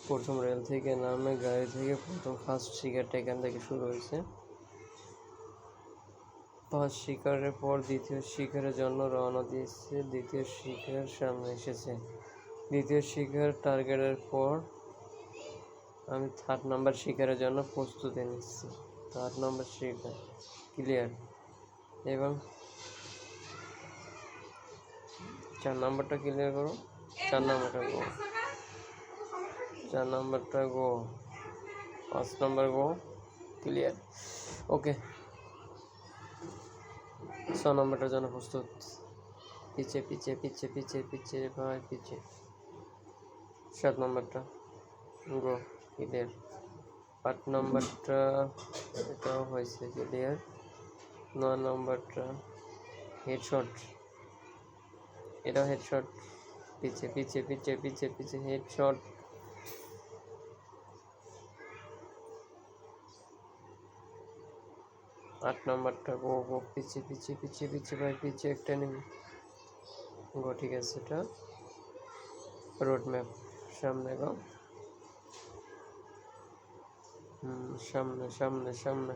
প্রথম রেল থেকে নামে গাড়ি থেকে প্রথম ফার্স্ট শিকারটা এখান থেকে শুরু হয়েছে। ফার্স্ট শিকারের পর দ্বিতীয় শিকারের জন্য রওনা দিয়েছে। দ্বিতীয় শিকার সামনে এসেছে। দ্বিতীয় শিকার টার্গেটের পর আমি 3rd নাম্বার শিকারের জন্য প্রস্তুতি নিচ্ছি। 3rd নাম্বার শিকার ক্লিয়ার। এবং 4 নাম্বারটা ক্লিয়ার করো। 4 নাম্বারটা গো, 4 নাম্বারটা গো, 5 নাম্বার গো, ক্লিয়ার। ওকে, 6 নাম্বারটার জন্য প্রস্তুত। পিছে পিছে পিছে পিছে পিছে ভাই পিছে। 7 নাম্বারটা গো, ক্লিয়ার। 8 নাম্বারটা এটাও হয়েছে ক্লিয়ার। 9 নাম্বারটা হেডশট, এটাও হেডশট। পিছে পিছে পিছে পিছে পিছে হেডশট। 8 নাম্বারটা গো গো, পিছে পিছে পিছে পিছে ভাই পিছে একটা নেই গো, ঠিক আছে। এটা রোড ম্যাপ, সামনে গো, সামনে সামনে সামনে।